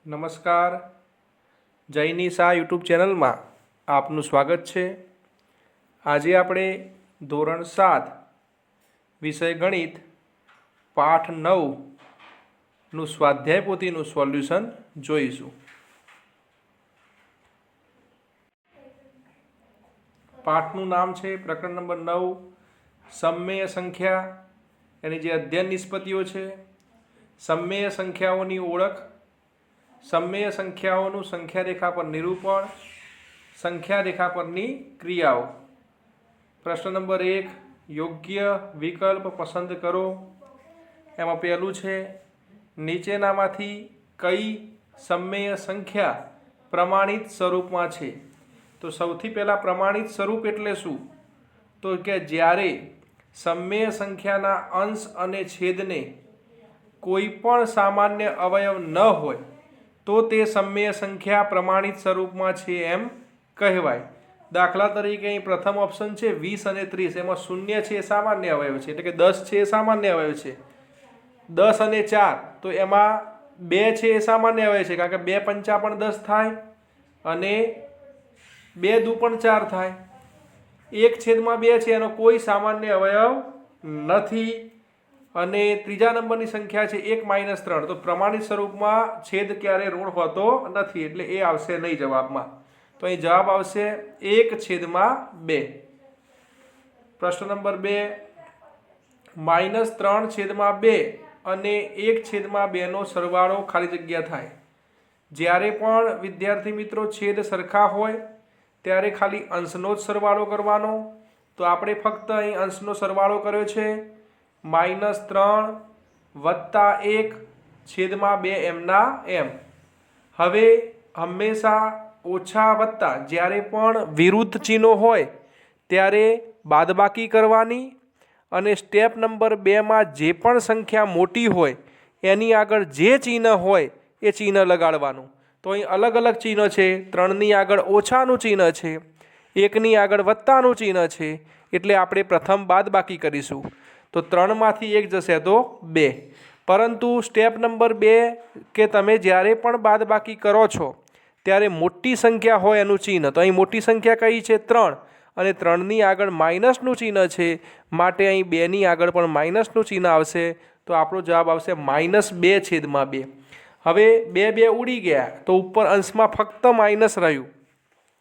નમસ્કાર, જયની શાહ યુટ્યુબ ચેનલમાં આપનું સ્વાગત છે। આજે આપણે ધોરણ 7 વિષય ગણિત પાઠ 9નું સ્વાધ્યાય પોથીનું સોલ્યુશન જોઈશું। પાઠનું નામ છે પ્રકરણ નંબર 9 સમમેય સંખ્યા, એની જે અધ્યયન નિષ્પત્તિઓ છે, સમમેય સંખ્યાઓની ઓળખ, સમમેય સંખ્યાઓનું સંખ્યા રેખા પર નિરૂપણ, સંખ્યા રેખા પરની ક્રિયાઓ। પ્રશ્ન નંબર 1 યોગ્ય વિકલ્પ પસંદ કરો। એમાં પહેલું છે નીચેનામાંથી કઈ સમમેય સંખ્યા પ્રમાણિત સ્વરૂપમાં છે? તો સૌથી પહેલાં પ્રમાણિત સ્વરૂપ એટલે શું? તો કે જ્યારે સમમેય સંખ્યાના અંશ અને છેદને કોઈ પણ સામાન્ય અવયવ ન હોય તો તે સમમેય સંખ્યા પ્રમાણિત સ્વરૂપમાં છે એમ કહેવાય। દાખલા તરીકે અહીં પ્રથમ ઓપ્શન છે 20 અને 30, એમાં 0 છે એ સામાન્ય અવયવ છે, એટલે કે 10 છે એ સામાન્ય અવયવ છે। 10 અને 4 તો એમાં 2 છે એ સામાન્ય અવયવ છે, કારણ કે 2 પંચા પણ 10 થાય અને 2 દુ પણ 4 થાય। 1/2 છે એનો કોઈ સામાન્ય અવયવ નથી। અને ત્રીજા નંબરની સંખ્યા છે 1 - 3, તો પ્રમાણિત સ્વરૂપમાં છેદ ક્યારે ઋણ હોતો નથી, એટલે એ આવશે નહીં જવાબમાં। તો અહીં જવાબ આવશે 1/2। પ્રશ્ન નંબર 2 -3/2 અને 1/2 નો સરવાળો ખાલી જગ્યા થાય। જ્યારે પણ વિદ્યાર્થી મિત્રો છેદ સરખા હોય ત્યારે ખાલી અંશનો જ સરવાળો કરવાનો। તો આપણે ફક્ત અહીં અંશનો સરવાળો કર્યો છે, -3 + 1/2 એમના એમ। હવે હંમેશા ઓછા વત્તા જ્યારે પણ વિરુદ્ધ ચિહ્નો હોય ત્યારે બાદબાકી કરવાની, અને સ્ટેપ નંબર 2માં જે પણ સંખ્યા મોટી હોય એની આગળ જે ચિહ્ન હોય એ ચિહ્ન લગાડવાનું। તો અહીં અલગ અલગ ચિહ્ન છે, 3ની આગળ ઓછાનું ચિહ્ન છે, 1ની આગળ વત્તાનું ચિહ્ન છે, એટલે આપણે પ્રથમ બાદબાકી કરીશું। તો 3માંથી 1 જશે તો 2। પરંતુ સ્ટેપ નંબર 2 કે તમે જ્યારે પણ બાદબાકી કરો છો ત્યારે મોટી સંખ્યા હોય એનું ચિહ્ન, તો અહીં મોટી સંખ્યા કઈ છે? 3, અને 3ની આગળ માઇનસનું ચિહ્ન છે, માટે અહીં 2ની આગળ પણ માઇનસનું ચિહ્ન આવશે। તો આપણો જવાબ આવશે -2/2। હવે 2 ઉડી ગયા તો ઉપર અંશમાં ફક્ત માઇનસ રહ્યું,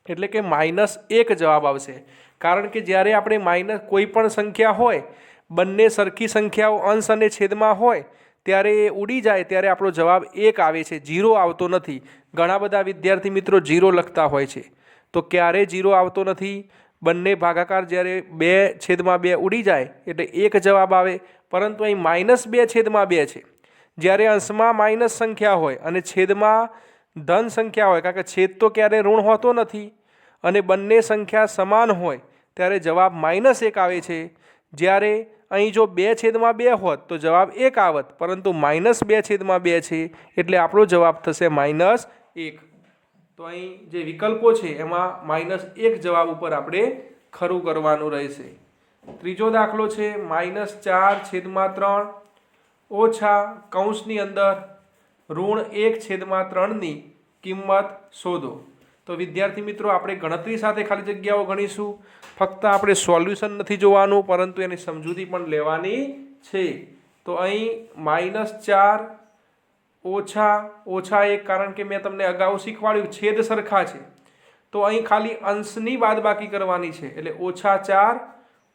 એટલે કે -1 જવાબ આવશે। કારણ કે જ્યારે આપણે કોઈ પણ સંખ્યા હોય, બંને સરખી સંખ્યાઓ અંશ અને છેદમાં હોય ત્યારે એ ઉડી જાય ત્યારે આપણો જવાબ 1 આવે છે, 0 આવતો નથી। ઘણા બધા વિદ્યાર્થી મિત્રો 0 લખતા હોય છે, તો ક્યારે 0 આવતો નથી। બંને ભાગાકાર જ્યારે 2/2 ઉડી જાય એટલે 1 જવાબ આવે। પરંતુ અહીં -2/2 છે, જ્યારે અંશમાં માઇનસ સંખ્યા હોય અને છેદમાં ધન સંખ્યા હોય, કારણ કે છેદ તો ક્યારે ઋણ હોતો નથી, અને બંને સંખ્યા સમાન હોય ત્યારે જવાબ -1 આવે છે। જ્યારે અહીં જો 2/2 હોત તો જવાબ 1 આવત, પરંતુ -2/2 છે એટલે આપણો જવાબ થશે -1। તો અહીં જે વિકલ્પો છે એમાં -1 જવાબ ઉપર આપણે ખરું કરવાનું રહેશે। ત્રીજો દાખલો છે -4/3 ઓછા કૌંસની અંદર -1/3ની કિંમત શોધો। તો વિદ્યાર્થી મિત્રો આપણે ગણતરી સાથે ખાલી જગ્યાઓ ગણીશું, ફક્ત આપણે સોલ્યુશન નથી જોવાનું પરંતુ એની સમજૂતી પણ લેવાની છે। તો અહીં -4 ઓછા 1, કારણ કે મેં તમને અગાઉ શીખવાડ્યું છેદ સરખા છે, તો અહીં ખાલી અંશની બાદબાકી કરવાની છે, એટલે -4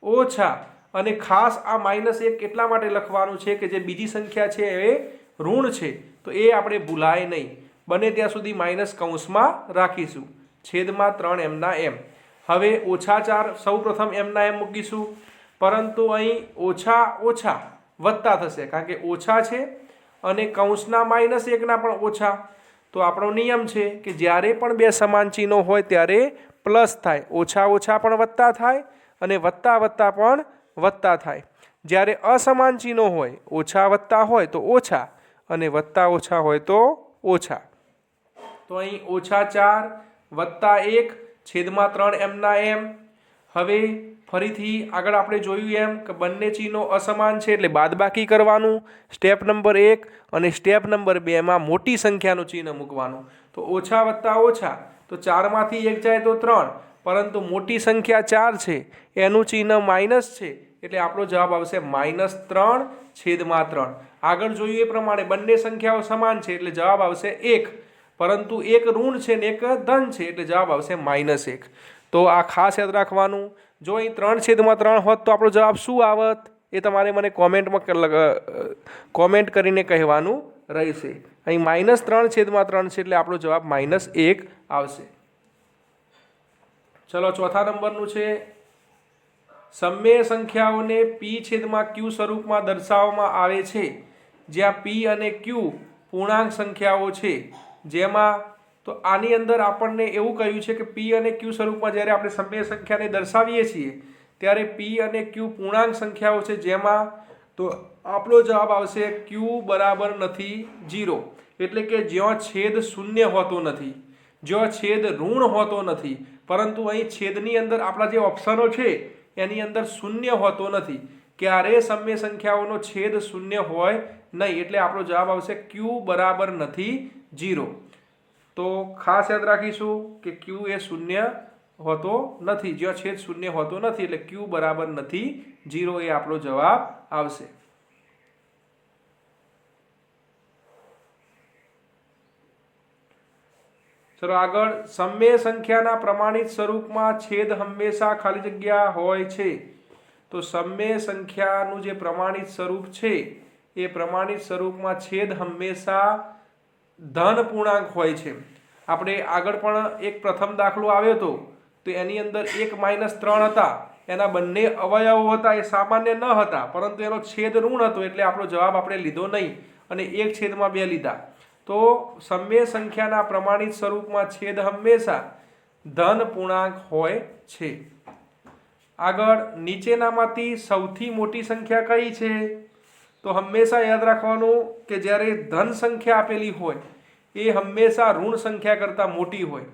ઓછા, અને ખાસ આ -1 એટલા માટે લખવાનું છે કે જે બીજી સંખ્યા છે એ ઋણ છે, તો એ આપણે ભૂલાય નહીં, બને ત્યાં સુધી માઇનસ કૌંસમાં રાખીશું, છેદમાં 3 એમના એમ। હવે -4 સૌ પ્રથમ એમના એમ મૂકીશું, પરંતુ અહીં ઓછા વત્તા થશે, કારણ કે ઓછા છે અને કૌંસના -1ના પણ ઓછા। તો આપણો નિયમ છે કે જ્યારે પણ બે સમાન ચિહ્નો હોય ત્યારે પ્લસ થાય, ઓછા પણ વત્તા થાય અને વત્તા પણ વત્તા થાય। જ્યારે અસમાન ચિહ્નો હોય, ઓછા વત્તા હોય તો ઓછા અને વત્તા ઓછા હોય તો ઓછા। તો અહીં -4 + 1 છેદમાં 3 એમના એમ। હવે ફરીથી આગળ આપણે જોયું એમ કે બંને ચિહ્નો અસમાન છે એટલે બાદબાકી કરવાનું સ્ટેપ નંબર 1 અને સ્ટેપ નંબર 2માં મોટી સંખ્યાનું ચિહ્ન મૂકવાનું. તો ઓછા વત્તા ઓછા તો 4માંથી 1 જાય તો 3, પરંતુ મોટી સંખ્યા 4 છે એનું ચિહ્ન માઇનસ છે એટલે આપણો જવાબ આવશે -3/3. આગળ જોયું એ પ્રમાણે બંને સંખ્યાઓ સમાન છે એટલે જવાબ આવશે 1, પરંતુ એક ઋણ છે ને એક ધન છે એટલે જવાબ આવશે -1. તો આ ખાસ યાદ રાખવાનું. જો અહીં 3/3 હોત તો આપણો જવાબ શું આવત એ તમારે મને કોમેન્ટ કરીને કહેવાનું રહેશે. અહીં -3/3 છે એટલે આપણો જવાબ -1 આવશે. ચલો ચોથા નંબરનું છે, સમમેય સંખ્યાઓને p/q સ્વરૂપમાં દર્શાવવામાં આવે છે જ્યાં p અને q પૂર્ણાંક સંખ્યાઓ છે. જેમાં તો આની અંદર આપણને એવું કહ્યું છે કે p અને q સ્વરૂપમાં જ્યારે આપણે સમમેય સંખ્યાને દર્શાવીએ છીએ ત્યારે p અને q પૂર્ણાંક સંખ્યાઓ છે. જેમાં તો આપણો જવાબ આવશે q બરાબર નથી 0, એટલે કે જ્યાં છેદ શૂન્ય હોતો નથી, જ્યાં છેદ ઋણ હોતો નથી, પરંતુ અહીં છેદની અંદર આપણા જે ઓપ્શનો છે એની અંદર શૂન્ય હોતો નથી. ક્યારે સમમેય સંખ્યાઓનો છેદ શૂન્ય હોય નહીં, એટલે આપણો જવાબ આવશે q બરાબર નથી 0. તો ખાસ યાદ રાખીશું કે q એ શૂન્ય હોતો નથી, જ્યાં છેદ શૂન્ય હોતો નથી એટલે q બરાબર નથી 0 એ આપણો જવાબ આવશે. ચલો આગળ, સમમેય સંખ્યાના પ્રમાણિત સ્વરૂપમાં છેદ હંમેશા ખાલી જગ્યા હોય છે. તો સમમેય સંખ્યાનું જે પ્રમાણિત સ્વરૂપ છે એ પ્રમાણિત સ્વરૂપમાં છેદ હંમેશા ધન પૂર્ણાંક હોય છે. આપણે આગળ પણ એક પ્રથમ દાખલો આવ્યો હતો તો એની અંદર 1 - 3 હતા, એના બંને અવયવો હતા એ સામાન્ય ન હતા, પરંતુ એનો છેદ ઋણ હતો એટલે આપણો જવાબ આપણે લીધો નહીં અને 1/2 લીધા. તો સમમેય સંખ્યાના પ્રમાણિત સ્વરૂપમાં છેદ હંમેશા ધન પૂર્ણાંક હોય છે. આગળ, નીચેનામાંથી સૌથી મોટી સંખ્યા કઈ છે? તો હંમેશા યાદ રાખવાનું કે જ્યારે ધન સંખ્યા આપેલી હોય એ હંમેશા ઋણ સંખ્યા કરતાં મોટી હોય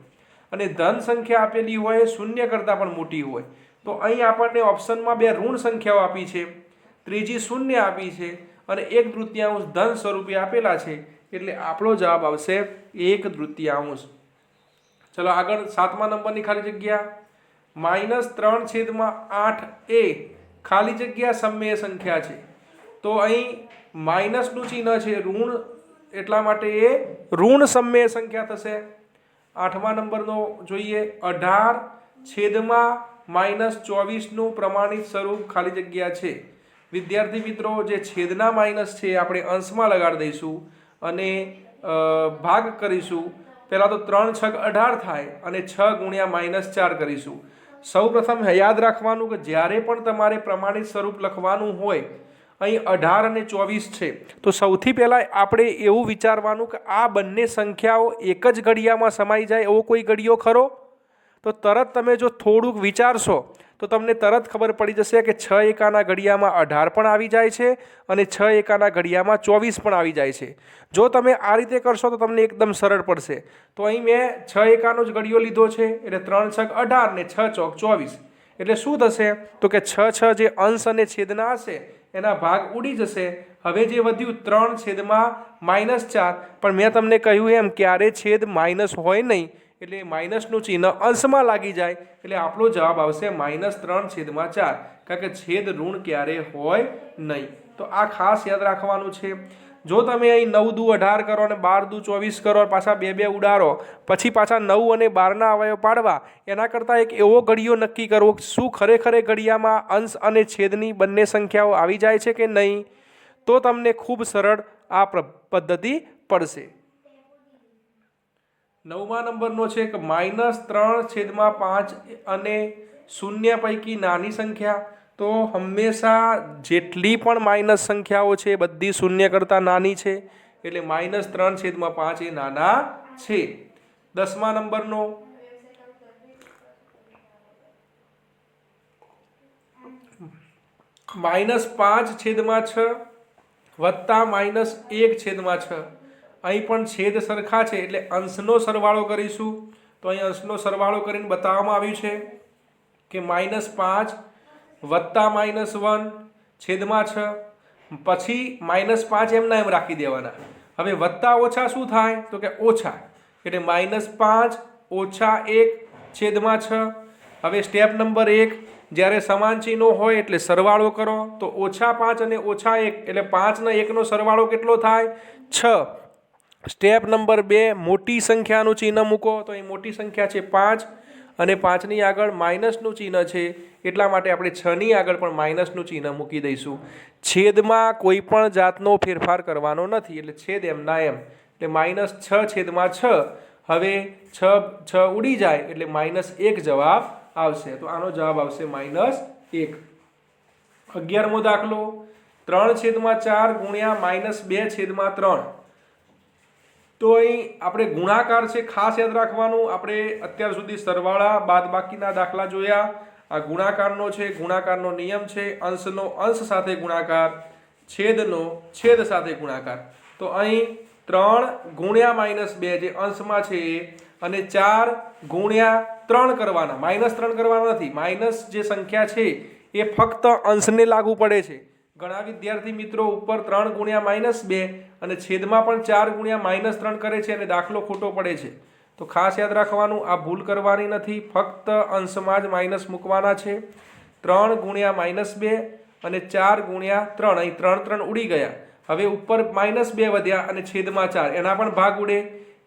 અને ધન સંખ્યા આપેલી હોય એ શૂન્ય કરતાં પણ મોટી હોય. તો અહીં આપણને ઓપ્શનમાં 2 ઋણ સંખ્યાઓ આપી છે, ત્રીજી શૂન્ય આપી છે અને 1/3 ધન સ્વરૂપે આપેલા છે એટલે આપણો જવાબ આવશે 1/3. ચલો આગળ, 7મા નંબરની ખાલી જગ્યા, -3/8 એ ખાલી જગ્યા સમમેય સંખ્યા છે. તો અહીં માઇનસનું ચિહ્ન છે ઋણ, એટલા માટે એ ઋણ સમમેય સંખ્યા થશે. 8મા નંબરનો જોઈએ, 18/-24નું પ્રમાણિત સ્વરૂપ ખાલી જગ્યા છે. વિદ્યાર્થી મિત્રો, જે છેદના માઇનસ છે આપણે અંશમાં લગાડી દઈશું અને ભાગ કરીશું. પહેલાં તો 3 × 6 = 18 થાય અને 6 × -4 કરીશું. સૌ પ્રથમ યાદ રાખવાનું કે જ્યારે પણ તમારે પ્રમાણિત સ્વરૂપ લખવાનું હોય, અહીં 18 અને 24 છે, તો સૌથી પહેલાં આપણે એવું વિચારવાનું કે આ બંને સંખ્યાઓ એક જ ઘડિયામાં સમાઈ જાય એવો કોઈ ઘડિયો ખરો? તો તરત તમે જો થોડુંક વિચારશો તો તમને તરત ખબર પડી જશે કે 6 એકાના ઘડિયામાં 18 પણ આવી જાય છે અને 6 એકાના ઘડિયામાં 24 પણ આવી જાય છે. જો તમે આ રીતે કરશો તો તમને એકદમ સરળ પડશે. તો અહીં મેં 6 એકાનો જ ઘડિયો લીધો છે એટલે 3 × 6 = 18 ને 6 × 24, એટલે શું થશે તો કે 6 જે અંશ અને છેદના હશે એના ભાગ ઉડી જશે. હવે જે વધ્યું 3/-4, પણ મેં તમને કહ્યું એમ ક્યારે છેદ માઇનસ હોય નહીં, એટલે માઇનસનું ચિહ્ન અંશમાં લાગી જાય એટલે આપણો જવાબ આવશે -3/4, કારણ કે છેદ ઋણ ક્યારે હોય નહીં. તો આ ખાસ યાદ રાખવાનું છે. જો તમે અહીં 9×2 = 18 કરો અને 12×2 = 24 કરો, પાછા 2 ઉડાડો, પછી પાછા 9 અને 12ના અવયવ પાડવા, એના કરતાં એક એવો ઘડિયો નક્કી કરવો શું ખરેખર ઘડિયામાં અંશ અને છેદની બંને સંખ્યાઓ આવી જાય છે કે નહીં, તો તમને ખૂબ સરળ આ પદ્ધતિ પડશે. 9મા નંબરનો છે કે -3/5 અને 0 પૈકી નાની સંખ્યા. તો હંમેશા જેટલી પણ માઇનસ સંખ્યાઓ છે બધી 0 કરતાં નાની છે એટલે -3/5 એ નાના છે. 10મા નંબરનો -5/6 વત્તા -1/6. અહીં પણ છેદ સરખા છે એટલે અંશનો સરવાળો કરીશું. તો અહીં અંશનો સરવાળો કરીને બતાવવામાં આવ્યું છે. કે -5 વત્તા -1 છેદમાં 6, પછી -5 એમના એમ રાખી દેવાના. હવે વત્તા ઓછા શું થાય તો કે ઓછા, એટલે -5 ઓછા 1 છેદમાં 6. હવે સ્ટેપ નંબર 1, જ્યારે સમાન ચિહ્નો હોય એટલે સરવાળો કરો. તો -5 અને -1 એટલે 5 ને 1 નો સરવાળો કેટલો થાય? 6. સ્ટેપ નંબર 2, મોટી સંખ્યાનું ચિહ્ન મૂકો. તો અહીં મોટી સંખ્યા છે 5 અને 5ની આગળ માઇનસનું ચિહ્ન છે, એટલા માટે આપણે 6ની આગળ પણ માઇનસનું ચિહ્ન મૂકી દઈશું. છેદમાં કોઈ પણ જાતનો ફેરફાર કરવાનો નથી, એટલે છેદ એમના એમ, એટલે -6 છેદમાં 6. હવે 6 ઉડી જાય એટલે -1 જવાબ આવશે. તો આનો જવાબ આવશે -1. 11મો દાખલો, 3/4 ગુણ્યા -2/3. તો અહીં આપણે ગુણાકાર છે, ખાસ યાદ રાખવાનું. આપણે અત્યાર સુધી સરવાળા બાદબાકીના દાખલા જોયા. આ ગુણાકારનો છે, ગુણાકારનો નિયમ છે અંશનો અંશ સાથે ગુણાકાર, છેદનો છેદ સાથે ગુણાકાર. તો અહીં 3 ગુણ્યા -2 જે અંશમાં છે અને 4 ગુણ્યા 3 કરવાના, -3 કરવાના નથી. માઇનસ જે સંખ્યા છે એ ફક્ત અંશને લાગુ પડે છે. ઘણા વિદ્યાર્થી મિત્રો ઉપર 3 ગુણ્યા -2 અને છેદમાં પણ 4 ગુણ્યા -3 કરે છે અને દાખલો ખોટો પડે છે. તો ખાસ યાદ રાખવાનું, આ ભૂલ કરવાની નથી, ફક્ત અંશમાં જ માઇનસ મૂકવાના છે. 3 ગુણ્યા -2 અને 4 ગુણ્યા 3, અહીં 3 ઉડી ગયા. હવે ઉપર -2 વધ્યા અને છેદમાં 4, એના પણ ભાગ ઉડે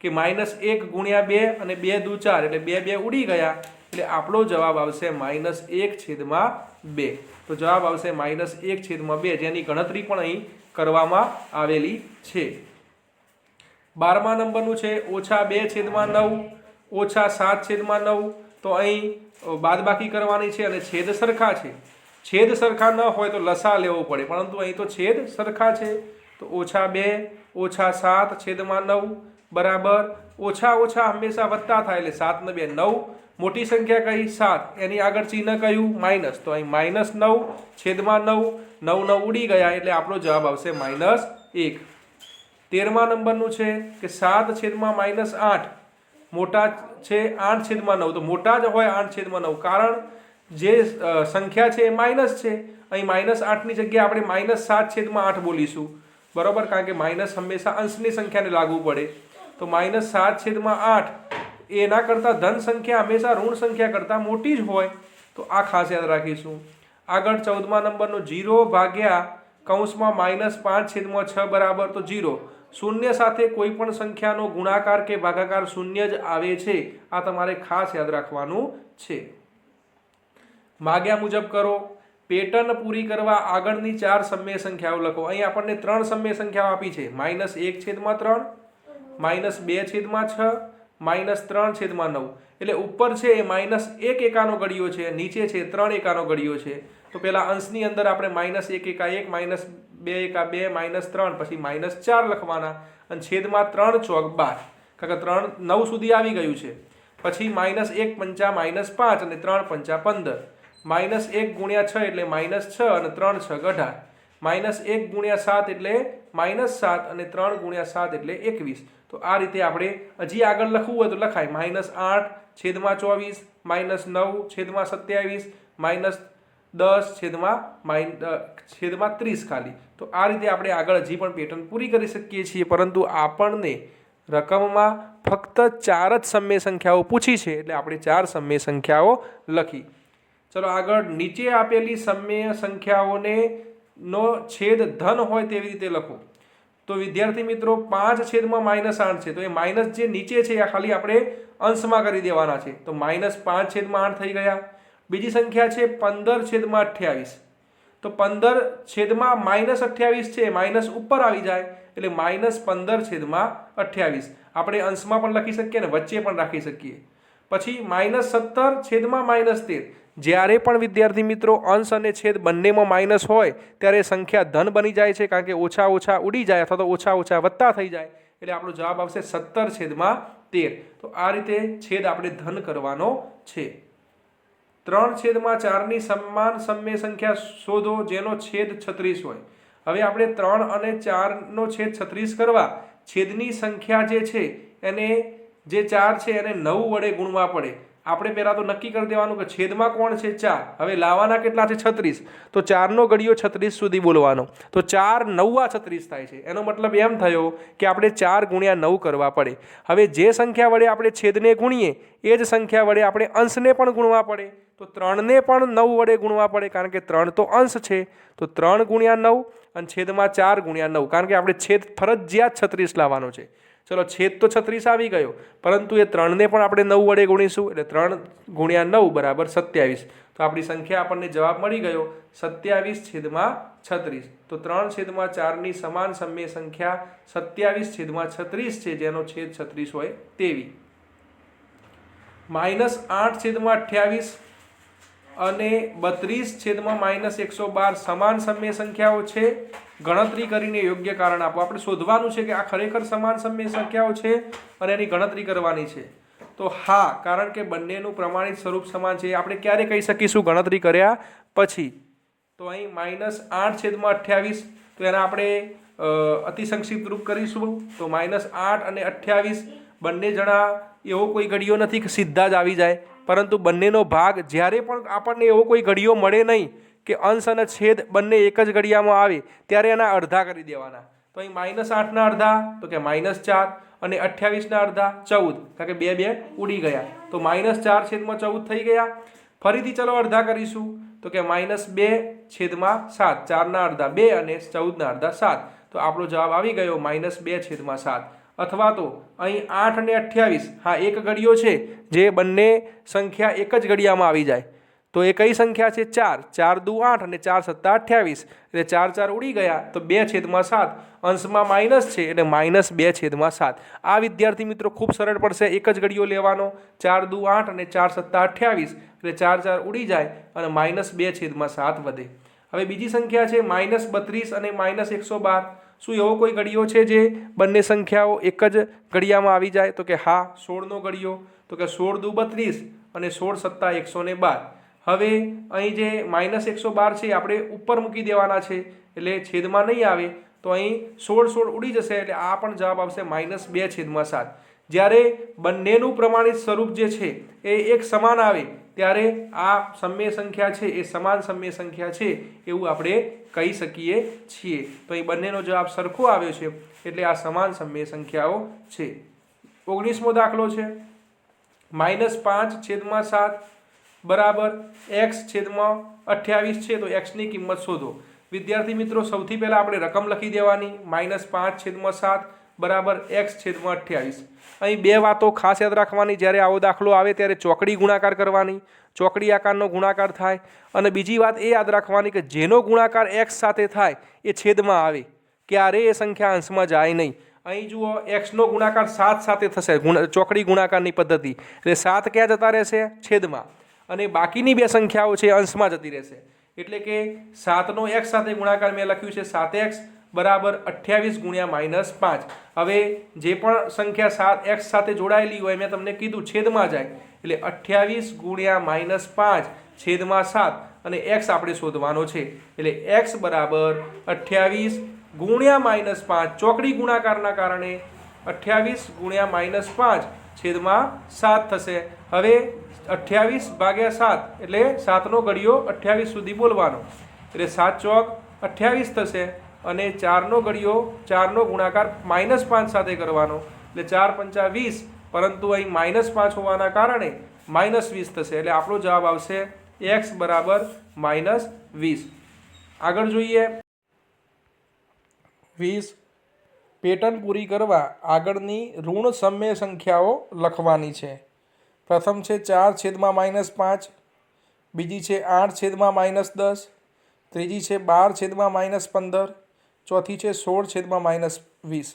કે -1 ગુણ્યા 2 અને 2 દુ 4, એટલે 2 ઉડી ગયા. એટલે આપણો જવાબ આવશે -1/2. તો જવાબ આવશે -1/2, જેની ગણતરી પણ અહીં કરવામાં આવેલી છે. 12મા નંબરનું છે -2/9 -7/9. તો અહીં બાદબાકી કરવાની છે અને છેદ સરખા છે. છેદ સરખા ન હોય તો લસા લેવો પડે, પરંતુ અહીં તો છેદ સરખા છે. તો -2 -7/9 બરાબર ઓછા હંમેશા વત્તા થાય, એટલે 7 ને 2 9. મોટી સંખ્યા કઈ? 7, એની આગળ ચિહ્ન કયું? માઇનસ. તો અહીં -9 છેદમાં 9, 9 ઉડી ગયા, એટલે આપણો જવાબ આવશે -1. 13મા નંબરનું છે કે 7/-8 મોટા છે 8/9. તો મોટા જ હોય 8/9, કારણ જે સંખ્યા છે એ માઇનસ છે. અહીં -8ની જગ્યાએ આપણે -7/8 બોલીશું, બરાબર, કારણ કે માઇનસ હંમેશા અંશની સંખ્યાને લાગુ પડે. તો -7/8 એના કરતાં ધન સંખ્યા હંમેશા ઋણ સંખ્યા કરતાં મોટી જ હોય. તો આ ખાસ યાદ રાખીશું. આગળ 14મા નંબરનો 0/(-5/6) બરાબર, તો 0. શૂન્ય સાથે કોઈ પણ સંખ્યાનો ગુણાકાર કે ભાગાકાર શૂન્ય જ આવે છે. આ તમારે ખાસ યાદ રાખવાનું છે. માગ્યા મુજબ કરો. પેટર્ન પૂરી કરવા આગળની 4 સમય સંખ્યાઓ લખો. અહીં આપણને 3 સમય સંખ્યાઓ આપી છે, -1/3, -2/6, -3/9. એટલે ઉપર છે એ -1 એકાનો ઘડિયો છે, નીચે છે 3 એકાનો ઘડિયો છે. તો પહેલા અંશની અંદર આપણે -1 એકા 1, -2 એકા 2, -3, પછી -4 લખવાના અને છેદમાં 3 ચોક 12, કારણ કે 3 9 સુધી આવી ગયું છે. પછી -1 પંચા -5 અને 3 પંચા 15. -1 ગુણ્યા 6 એટલે -6 અને 3 6 18. -1 ગુણ્યા 7 એટલે -7 અને 3 ગુણ્યા 7 એટલે 21. તો આ રીતે આપણે હજી આગળ લખવું હોય તો લખાય -8/24, -9/27, -10/30 ખાલી. તો આ રીતે આપણે આગળ હજી પણ પેટર્ન પૂરી કરી શકીએ છીએ, પરંતુ આપણને રકમમાં ફક્ત 4 જ સમય સંખ્યાઓ પૂછી છે, એટલે આપણે 4 સમય સંખ્યાઓ લખી. ચલો આગળ, નીચે આપેલી સમય સંખ્યાઓને નો છેદ ધન હોય તેવી રીતે લખો. તો વિદ્યાર્થી મિત્રો 5/-8 છે, તો એ માઇનસ જે નીચે છે એ ખાલી આપણે અંશમાં કરી દેવાના છે. તો -5/8 થઈ ગયા. બીજી સંખ્યા છે 15/28. તો 15/-28 છે, માઇનસ ઉપર આવી જાય એટલે -15/28. આપણે અંશમાં પણ લખી શકીએ ને વચ્ચે પણ રાખી શકીએ. પછી -17/-13. જ્યારે પણ વિદ્યાર્થી મિત્રો અંશ અને છેદ બંનેમાં માઇનસ હોય ત્યારે સંખ્યા ધન બની જાય છે, કારણ કે ઓછા ઉડી જાય અથવા તો ઓછા વત્તા થઈ જાય, એટલે આપણો જવાબ આવશે 17/13. તો આ રીતે છેદ આપણે ધન કરવાનો છે. 3/4ની સમાન સમય સંખ્યા શોધો જેનો છેદ 36 હોય. હવે આપણે 3 અને 4નો છેદ 36 કરવા છેદની સંખ્યા જે છે એને જે 4 છે એને 9 વડે ગુણવા પડે. આપણે પહેલાં તો નક્કી કરી દેવાનું કે છેદમાં કોણ છે 4. હવે લાવવાના કેટલા છે 36, તો 4નો ઘડિયો 36 સુધી બોલવાનો. તો 4 9 36 થાય છે. એનો મતલબ એમ થયો કે આપણે 4 ગુણ્યા 9 કરવા પડે. હવે જે સંખ્યા વડે આપણે છેદને ગુણીએ એ જ સંખ્યા વડે આપણે અંશને પણ ગુણવા પડે. તો 3ને પણ 9 વડે ગુણવા પડે, કારણ કે 3 તો અંશ છે. તો 3 ગુણ્યા 9 અને છેદમાં 4 ગુણ્યા 9, કારણ કે આપણે છેદ ફરજિયાત 36 લાવવાનો છે. ચલો, છેદ તો 36 આવી ગયો, પરંતુ એ 3ને પણ આપણે 9 વડે ગુણીશું, એટલે 3 ગુણ્યા 9 બરાબર 27. તો આપણી સંખ્યા આપણને જવાબ મળી ગયો 27/36. તો 3/4ની સમાન સમય સંખ્યા 27/36 છે, જેનો છેદ 36 હોય તેવી. -8/28 અને 32/-112 સમાન સમય સંખ્યાઓ છે. ગણતરી કરીને યોગ્ય કારણ આપો. આપણે શોધવાનું છે કે આ ખરેખર સમાન સમય સંખ્યાઓ છે અને એની ગણતરી કરવાની છે. તો હા, કારણ કે બંનેનું પ્રમાણિત સ્વરૂપ સમાન છે. આપણે ક્યારે કહી શકીશું? ગણતરી કર્યા પછી. તો અહીં -8/28, તો એને આપણે અતિ સંક્ષિપ્ત રૂપ કરીશું. તો -8 અને 28 બંને જણા એવો કોઈ ઘડિયો નથી કે સીધા જ આવી જાય, પરંતુ બંનેનો ભાગ જ્યારે પણ આપણને એવો કોઈ ઘડિયો મળે નહીં કે અંશ અને છેદ બંને એક જ ઘડિયામાં આવે, ત્યારે એના અડધા કરી દેવાના. તો અહીં -8ના અડધા તો કે -4 અને 28ના અડધા 14, કારણ કે 2 ઉડી ગયા, તો -4/14 થઈ ગયા. ફરીથી ચલો અડધા કરીશું, તો કે -2/7, 4ના અડધા 2 અને 14ના અડધા 7. તો આપણો જવાબ આવી ગયો -2/7. અથવા તો અહીં 8 અને 28, હા, એક ઘડિયો છે જે બંને સંખ્યા એક જ ઘડિયામાં આવી જાય. તો એ કઈ સંખ્યા છે? 4. 4 દુ 8 અને 4 સત્તા 28, એટલે 4 ઉડી ગયા, તો 2/7. અંશમાં માઇનસ છે એટલે -2/7. આ વિદ્યાર્થી મિત્રો ખૂબ સરળ પડશે. એક જ ઘડિયો લેવાનો, 4 દુ 8 અને 4 સત્તા 28, એટલે 4 ઉડી જાય અને -2/7 વધે. હવે બીજી સંખ્યા છે -32 અને -112. શું એવો કોઈ ઘડિયો છે જે બંને સંખ્યાઓ એક જ ઘડિયામાં આવી જાય? તો કે હા, 16નો ઘડિયો. તો કે 16 દુ 32 અને 16 સત્તા 112. હવે અહીં જે -112 છે આપણે ઉપર મૂકી દેવાના છે, એટલે છેદમાં નહીં આવે. તો અહીં 16 ઉડી જશે, એટલે આ પણ જવાબ આવશે -2/7. જ્યારે બંનેનું પ્રમાણિત સ્વરૂપ જે છે એ એક સમાન આવે ત્યારે આ સમય સંખ્યા છે એ સમાન સમય સંખ્યા છે એવું આપણે કહી શકીએ છીએ. તો અહીં બંનેનો જવાબ સરખો આવ્યો છે, એટલે આ સમાન સમય સંખ્યાઓ છે. 19મો દાખલો છે. -5/7 બરાબર x/28 છે. તો xની કિંમત શોધો. વિદ્યાર્થી મિત્રો, સૌથી પહેલાં આપણે રકમ લખી દેવાની. -5/7 બરાબર x/28. અહીં બે વાતો ખાસ યાદ રાખવાની. જ્યારે આવો દાખલો આવે ત્યારે ચોકડી ગુણાકાર કરવાની, ચોકડી આકારનો ગુણાકાર થાય. અને બીજી વાત એ યાદ રાખવાની કે જેનો ગુણાકાર x સાથે થાય એ છેદમાં આવે, ક્યારે એ સંખ્યા અંશમાં જાય નહીં. અહીં જુઓ, xનો ગુણાકાર 7 સાથે થશે, ચોકડી ગુણાકારની પદ્ધતિ, એટલે 7 ક્યાં જતા રહેશે? છેદમાં. અને બાકીની બે સંખ્યાઓ છે અંશમાં જતી રહેશે. એટલે કે 7નો x સાથે ગુણાકાર મેં લખ્યું છે 7x બરાબર 28 ગુણ્યા -5. હવે જે પણ સંખ્યા x સાથે જોડાયેલી હોય મેં તમને કીધું છેદમાં જાય, એટલે 28 ગુણ્યા -5 છેદમાં 7, અને x આપણે શોધવાનો છે. એટલે x બરાબર 28 ગુણ્યા -5, ચોકડી ગુણાકારના કારણે 28 ગુણ્યા -5 છેદમાં 7 થશે. હવે 28/7 એટલે 7નો ઘડિયો 28 સુધી બોલવાનો, એટલે 7 ચોક 28 થશે. અને 4નો ઘડિયો 4નો ગુણાકાર -5 સાથે કરવાનો, એટલે 4 પંચા 20, પરંતુ અહીં -5 હોવાના કારણે -20 થશે. એટલે આપણો જવાબ આવશે x બરાબર -20. આગળ જોઈએ. 20. પેટર્ન પૂરી કરવા આગળની ઋણ સમય સંખ્યાઓ લખવાની છે. પ્રથમ છે 4/-5, બીજી છે 8/-10, ત્રીજી છે 12/-15, ચોથી છે 16/-20.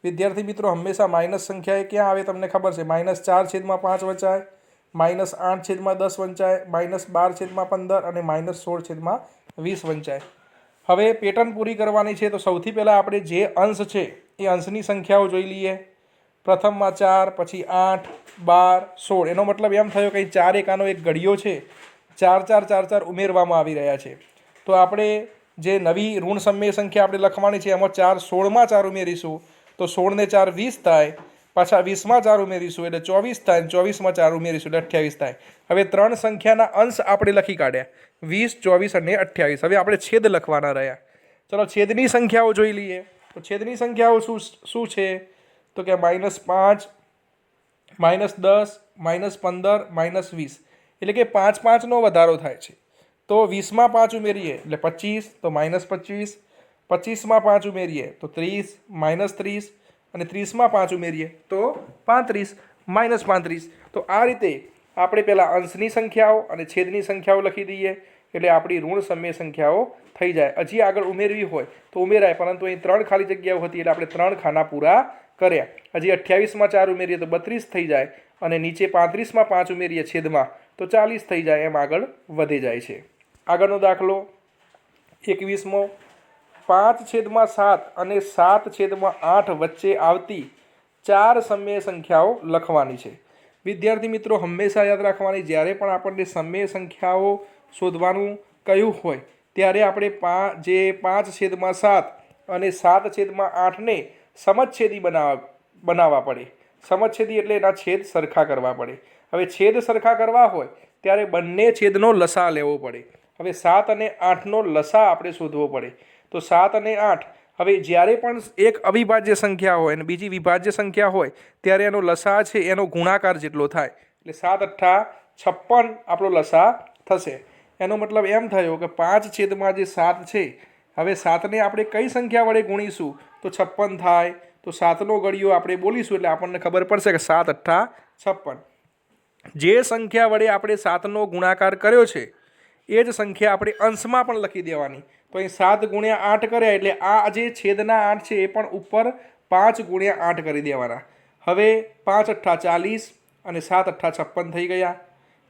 વિદ્યાર્થી મિત્રો, હંમેશા માઇનસ સંખ્યા એ ક્યાં આવે તમને ખબર છે? -4/5 વંચાય, -8/10 વંચાય, -12/15 અને -16/20 વંચાય. હવે પેટર્ન પૂરી કરવાની છે. તો સૌથી પહેલાં આપણે જે અંશ છે એ અંશની સંખ્યાઓ જોઈ લઈએ. પ્રથમમાં 4, પછી 8, 12, 16. એનો મતલબ એમ થયો કે 4 એકાનો એક ઘડિયો છે, 4 4 4 4 ઉમેરવામાં આવી રહ્યા છે. તો આપણે જે નવી ઋણ સમય સંખ્યા આપણે લખવાની છે એમાં 4 16માં 4 ઉમેરીશું, તો 16 ને 4 20 થાય. પાછા 20માં 4 ઉમેરીશું એટલે 24 થાય, 24માં 4 ઉમેરીશું એટલે 28 થાય. હવે ત્રણ સંખ્યાના અંશ આપણે લખી કાઢ્યા, 20, 24 અને 28. હવે આપણે છેદ લખવાના રહ્યા. ચલો છેદની સંખ્યાઓ જોઈ લઈએ. તો છેદની સંખ્યાઓ શું છે? તો કે -5, -10, -15, -20, એટલે કે 5 5નો વધારો થાય છે. તો 20માં 5 ઉમેરીએ એટલે 25, તો -25, 25માં 5 ઉમેરીએ તો 30, -30, અને 30માં 5 ઉમેરીએ તો 35, -35. તો આ રીતે આપણે પહેલાં અંશની સંખ્યાઓ અને છેદની સંખ્યાઓ લખી દઈએ એટલે આપણી ઋણ સમય સંખ્યાઓ થઈ જાય. હજી આગળ ઉમેરવી હોય તો ઉમેરાય, પરંતુ અહીં 3 ખાલી જગ્યાઓ હતી એટલે આપણે 3 ખાના પૂરા કર્યા. હજી 28માં 4 ઉમેરીએ તો 32 થઈ જાય, અને નીચે 35માં 5 ઉમેરીએ છેદમાં તો 40 થઈ જાય. એમ આગળ વધી જાય છે. આગળનો દાખલો 21મો. 5/7 અને 7/8 વચ્ચે આવતી 4 સમય સંખ્યાઓ લખવાની છે. વિદ્યાર્થી મિત્રો હંમેશા યાદ રાખવાની, જ્યારે પણ આપણને સમય સંખ્યાઓ શોધવાનું કહ્યું હોય ત્યારે આપણે જે 5/7 અને 7/8ને સમછેદી બનાવવા પડે. સમછેદી એટલે એના છેદ સરખા કરવા પડે. હવે છેદ સરખા કરવા હોય ત્યારે બંને છેદનો લસા લેવો પડે. હવે 7 અને 8નો લસા આપણે શોધવો પડે. તો 7 અને 8, હવે જ્યારે પણ એક અવિભાજ્ય સંખ્યા હોય અને બીજી વિભાજ્ય સંખ્યા હોય ત્યારે એનો લસા છે એનો ગુણાકાર જેટલો થાય. એટલે 7 8 56 આપણો લસા થશે. એનો મતલબ એમ થયો કે 5/7 છે. હવે 7ને આપણે કઈ સંખ્યા વડે ગુણીશું તો 56 થાય. તો 7નો ગળિયો આપણે બોલીશું એટલે આપણને ખબર પડશે કે 7 8 56. જે સંખ્યા વડે આપણે 7નો ગુણાકાર કર્યો છે એ જ સંખ્યા આપણે અંશમાં પણ લખી દેવાની. તો અહીં 7 × 8 કર્યા એટલે આ જે છેદના 8 છે એ પણ ઉપર 5 × 8 કરી દેવાના. હવે 5 8 40 અને 7 8 56 થઈ ગયા.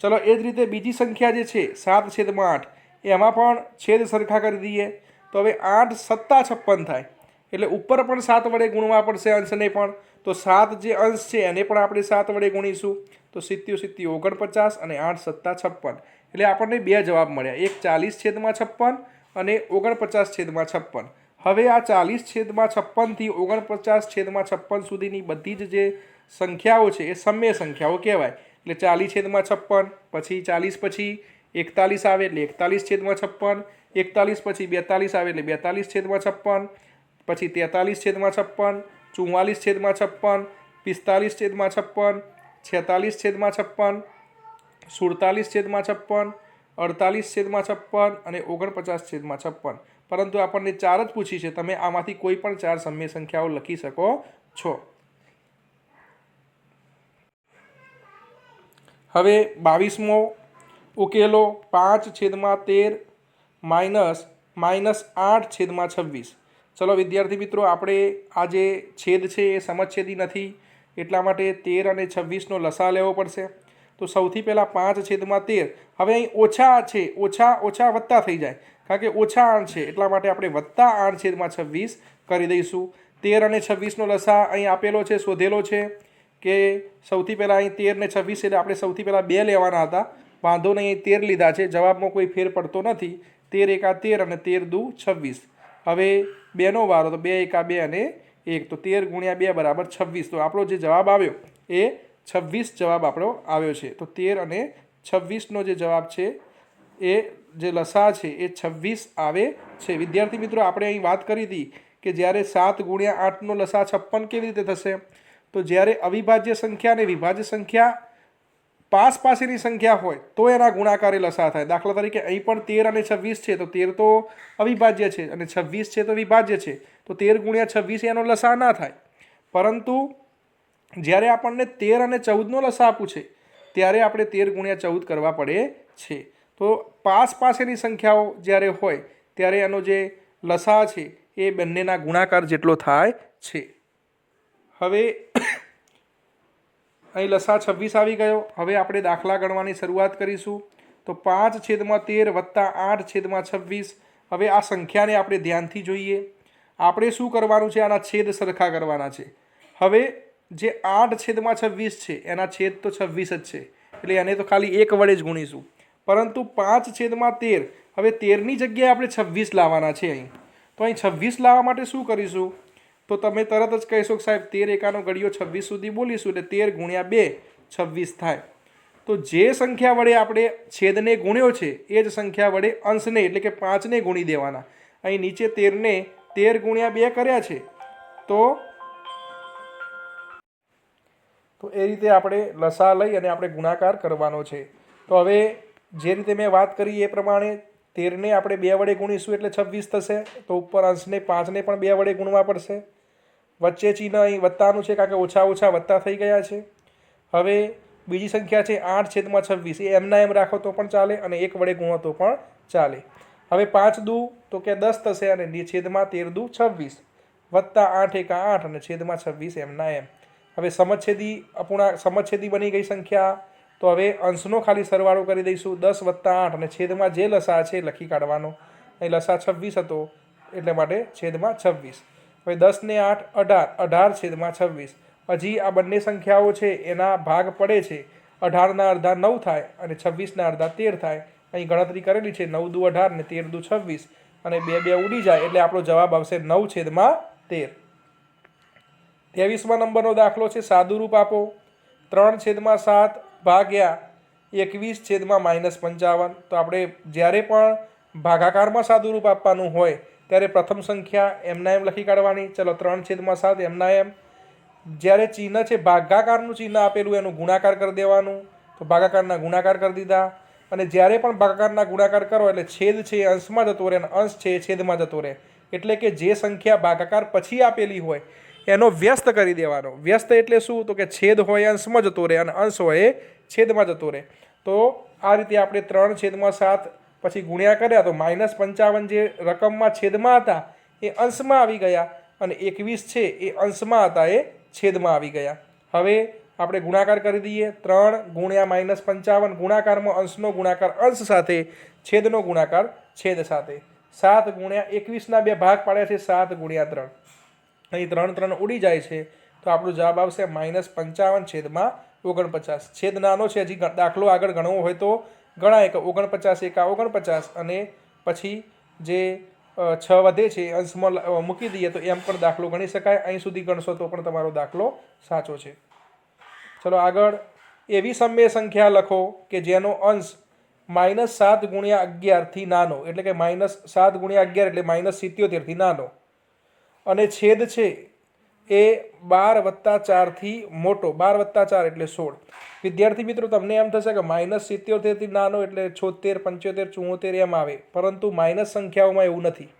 ચલો એ જ રીતે બીજી સંખ્યા જે છે 7/8 એમાં પણ છેદ સરખા કરી દઈએ. તો હવે 8 7 56 થાય એટલે ઉપર પણ 7 વડે ગુણવા પડશે અંશને પણ. તો 7 જે અંશ છે એને પણ આપણે 7 વડે ગુણીશું. તો 7 7 49 અને 8 7 56, એટલે આપણને બે જવાબ મળ્યા, એક 40/56 અને 49/56. હવે આ 40/56 થી 49/56 સુધીની બધી જ જે સંખ્યાઓ છે એ સમય સંખ્યાઓ કહેવાય. એટલે 40/56 પછી 40 પછી 41 આવે એટલે 41/56, 41 પછી 42 આવે એટલે 42/56, પછી 43/56, 44/56, 45/56, 46/56, 47/56, 48/56 અને 49/56. પરંતુ આપણને 4 જ પૂછી છે. તમે આમાંથી કોઈ પણ 4 સમય સંખ્યાઓ લખી શકો છો. હવે 22મો ઉકેલો 5/13 -8/26. ચલો વિદ્યાર્થી મિત્રો, આપણે આ જે છેદ છે એ સમછેદી નથી, એટલા માટે 13 અને 26નો લસા લેવો પડશે. તો સૌથી પહેલાં 5/13. હવે અહીં ઓછા છે, ઓછા વત્તા થઈ જાય, કારણ કે ઓછા 8 છે એટલા માટે આપણે +8/26 કરી દઈશું. 13 અને 26નો લસા અહીં આપેલો છે, શોધેલો છે કે સૌથી પહેલાં અહીં 13 ને 26 એટલે આપણે સૌથી પહેલાં 2 લેવાના હતા. વાંધો નહીં, અહીં 13 લીધા છે, જવાબમાં કોઈ ફેર પડતો નથી. 13 × 1 = 13 અને 13 × 2 = 26. હવે 2નો વારો, તો 2 × 2 અને 1, તો 13 × 2 = 26. તો આપણો જે જવાબ આવ્યો એ 26 જવાબ આપણો આવ્યો છે. તો 13 અને 26નો જે જવાબ છે એ જે લસા છે એ 26 આવે છે. વિદ્યાર્થી મિત્રો, આપણે અહીં વાત કરી હતી કે જ્યારે 7 × 8નો લસા 56 કેવી રીતે થશે? તો જ્યારે અવિભાજ્ય સંખ્યા અને વિભાજ્ય સંખ્યા પાસેની સંખ્યા હોય તો એના ગુણાકારે લસા થાય. દાખલા તરીકે અહીં પણ 13 અને 26 છે, તો 13 તો અવિભાજ્ય છે અને 26 છે તો વિભાજ્ય છે. તો 13 × 26 એનો લસા ના થાય. પરંતુ જ્યારે આપણને 13 અને 14નો લસા પૂછે ત્યારે આપણે 13 × 14 કરવા પડે છે. તો પાસેની સંખ્યાઓ જ્યારે હોય ત્યારે એનો જે લસા છે એ બંનેના ગુણાકાર જેટલો થાય છે. હવે અહીં લસા 26 આવી ગયો. હવે આપણે દાખલા ગણવાની શરૂઆત કરીશું. તો 5/13 + 8/26. હવે આ સંખ્યાને આપણે ધ્યાનથી જોઈએ. આપણે શું કરવાનું છે? આના છેદ સરખા કરવાના છે. હવે જે 8/26 છે એના છેદ તો 26 જ છે, એટલે એને તો ખાલી 1 વડે જ ગુણીશું. પરંતુ 5/13, હવે 13ની જગ્યાએ આપણે 26 લાવવાના છે અહીં. તો અહીં 26 લાવવા માટે શું કરીશું? તો તમે તરત જ કહીશો કે સાહેબ 13 એકાનો ઘડિયો 26 સુધી બોલીશું એટલે 13 ગુણ્યા 2 26 થાય. તો જે સંખ્યા વડે આપણે છેદને ગુણ્યો છે એ જ સંખ્યા વડે અંશને એટલે કે 5ને ગુણી દેવાના. અહીં નીચે 13ને 13 ગુણ્યા 2 કર્યા છે તો એ રીતે આપણે લસા લઈ અને આપણે ગુણાકાર કરવાનો છે. તો હવે જે રીતે મેં વાત કરી એ પ્રમાણે 13ને આપણે 2 વડે ગુણીશું એટલે 26 થશે. તો ઉપર અંશને 5ને પણ 2 વડે ગુણવા પડશે. વચ્ચે ચિહ્ન અહીં વત્તાનું છે કારણ કે ઓછા ઓછા વત્તા થઈ ગયા છે. હવે બીજી સંખ્યા છે 8/26 એ એમના એમ રાખો તો પણ ચાલે અને 1 વડે ગુણો તો પણ ચાલે. હવે 5 દુ તો કે 10 થશે અને છેદમાં 13 દુ 26 વત્તા 8 એકા 8 અને છેદમાં 26 એમના એમ. હવે સમછેદી બની ગઈ સંખ્યા. તો હવે અંશનો ખાલી સરવાળો કરી દઈશું 10 + 8 અને છેદમાં જે લસા છે લખી કાઢવાનો. અહીં લસા 26 હતો એટલે માટે છેદમાં 26. હવે 10 ને 8 18 18/26. હજી આ બંને સંખ્યાઓ છે એના ભાગ પડે છે. 18ના અડધા 9 થાય અને 26ના અડધા 13 થાય. અહીં ગણતરી કરેલી છે 9 દુ 18 ને 13 દુ 26 અને 2 2 ઉડી જાય એટલે આપણો જવાબ આવશે 9/13. 23મા નંબરનો દાખલો છે સાદું રૂપ આપો. 3/7 ભાગ્યા 21/-55. તો આપણે જ્યારે પણ ભાગાકારમાં સાદું રૂપ આપવાનું હોય ત્યારે પ્રથમ સંખ્યા એમના એમ લખી કાઢવાની. ચલો 3/7 એમના એમ. જ્યારે ચિહ્ન છે ભાગાકારનું ચિહ્ન આપેલું એનું ગુણાકાર કરી દેવાનું. તો ભાગાકારના ગુણાકાર કરી દીધા. અને જ્યારે પણ ભાગાકારના ગુણાકાર કરો એટલે છેદ છે એ અંશમાં જતો રહે અને અંશ છે એ છેદમાં જતો રહે. એટલે કે જે સંખ્યા ભાગાકાર પછી આપેલી હોય એનો વ્યસ્ત કરી દેવાનો. વ્યસ્ત એટલે શું? તો કે છેદ હોય અંશમાં જતો રહે અને અંશ હોય છેદમાં જતો રહે. તો આ રીતે આપણે 3/7 પછી ગુણ્યા કર્યા તો -55 જે રકમમાં છેદમાં હતા એ અંશમાં આવી ગયા અને 21 છે એ અંશમાં હતા એ છેદમાં આવી ગયા. હવે આપણે ગુણાકાર કરી દઈએ. 3 ગુણ્યા -55 ગુણાકારમાં અંશનો ગુણાકાર અંશ સાથે છેદનો ગુણાકાર છેદ સાથે. 7 ગુણ્યા 21ના 2 ભાગ પાડ્યા છે 7 ગુણ્યા 3. અહીં 3 3 ઉડી જાય છે તો આપણો જવાબ આવશે -55/49. છેદ નાનો છે હજી દાખલો આગળ ગણવો હોય તો ગણાય કે 49 એકા 49 અને પછી જે 6 વધે છે અંશમાં મૂકી દઈએ તો એમ પણ દાખલો ગણી શકાય. અહીં સુધી ગણશો તો પણ તમારો દાખલો સાચો છે. ચલો આગળ એવી સમય સંખ્યા લખો કે જેનો અંશ -7 ગુણ્યા 11 થી નાનો એટલે કે -7 ગુણ્યા 11 એટલે -77 થી નાનો અને છેદ છે એ 12 + 4 થી મોટો. 12 + 4 એટલે 16. વિદ્યાર્થી મિત્રો તમને એમ થશે કે -77 થી નાનો એટલે 76 75 74 એમ આવે, પરંતુ માઇનસ સંખ્યાઓમાં એવું નથી.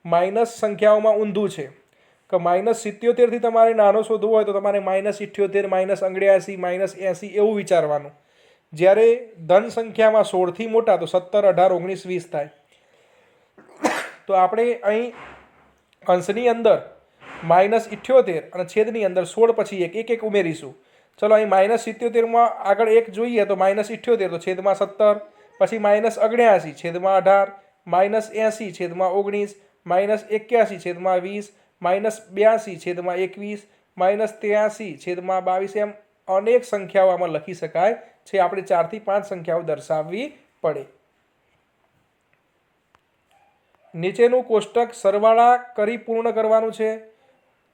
માઇનસ સંખ્યાઓમાં ઊંધું છે કે -77 થી તમારે નાનો શોધવો હોય તો તમારે -78 -79 -80 એવું વિચારવાનું. જ્યારે ધન સંખ્યામાં 16 થી મોટા તો 17 18 19 20 થાય. તો આપણે અહીં અંશની અંદર -78 અને છેદની અંદર 16 પછી એક એક ઉમેરીશું. ચલો અહીં -77માં આગળ એક જોઈએ તો -78 તો છેદમાં 17 પછી -79 છેદમાં 18 -80 છેદમાં 19 -81 છેદમાં 20 -82 છેદમાં 21 -83 છેદમાં 22 એમ અનેક સંખ્યાઓ આમાં લખી શકાય છે. આપણે 4 થી 5 સંખ્યાઓ દર્શાવવી પડે. નીચેનું કોષ્ટક સરવાળા કરી પૂર્ણ કરવાનું છે.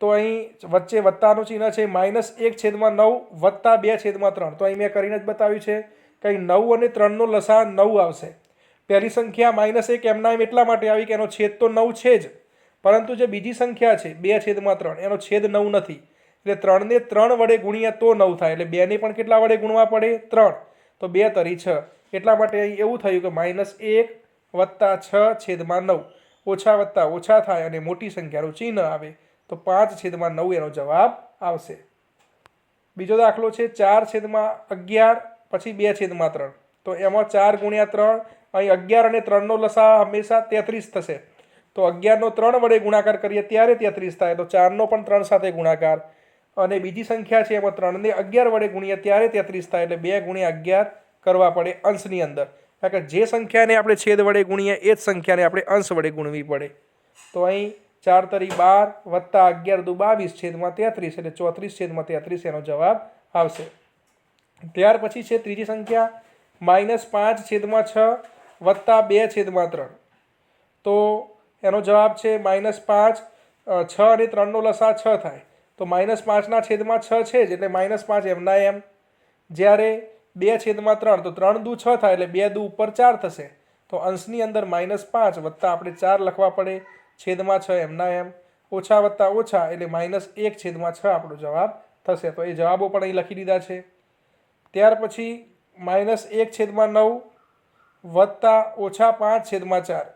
તો અહીં વચ્ચે વત્તાનું ચિહ્ન છે. -1/9 વત્તા 2/3. તો અહીં મેં કરીને જ બતાવ્યું છે કે અહીં 9 અને 3નો લસા 9 આવશે. પહેલી સંખ્યા -1 એમના એમ એટલા માટે આવી કે એનો છેદ તો 9 છે જ, પરંતુ જે બીજી સંખ્યા છે 2/3 એનો છેદ 9 નથી. એટલે 3ને 3 વડે ગુણ્યા તો 9 થાય. એટલે 2ને પણ કેટલા વડે ગુણવા પડે? 3. તો 2 તરી 6. એટલા માટે અહીં એવું થયું કે -1 + 6/9 ઓછા વત્તા ઓછા થાય અને મોટી સંખ્યાનું ચિહ્ન આવે તો 5/9 એનો જવાબ આવશે. બીજો દાખલો છે 4/11 પછી 2/3. તો એમાં 4 ગુણ્યા 3 અહીં 11 અને 3નો લસા હંમેશા 33 થશે. તો 11નો 3 વડે ગુણાકાર કરીએ ત્યારે 33 થાય. તો 4નો પણ 3 સાથે ગુણાકાર. અને બીજી સંખ્યા છે એમાં 3ને 11 વડે ગુણીએ ત્યારે 33 થાય. એટલે 2 ગુણ્યા 11 કરવા પડે અંશની અંદર. કારણ કે જે સંખ્યાને આપણે છેદ વડે ગુણીએ એ જ સંખ્યાને આપણે અંશ વડે ગુણવી પડે. તો અહીં 4 તરી 12 વત્તા 11 દુ 22 છેદમાં 33 એટલે 34/33 એનો જવાબ આવશે. ત્યાર પછી છે ત્રીજી સંખ્યા -5/6 વત્તા 2/3. તો એનો જવાબ છે -5 છ અને 3નો લસા 6 થાય તો -5ના છેદમાં 6 છે જ એટલે -5 એમના એમ. જ્યારે 2 છેદમાં 3 તો 3 દુ 6 થાય એટલે 2 દુ ઉપર 4 થશે તો અંશની અંદર -5 વત્તા આપણે 4 લખવા પડે છેદમાં 6 એમના એમ. ઓછા વત્તા ઓછા એટલે -1 છેદમાં 6 આપણો જવાબ થશે. તો એ જવાબો પણ અહીં લખી દીધા છે. ત્યાર પછી -1 છેદમાં 9 વત્તા ઓછા 5 છેદમાં 4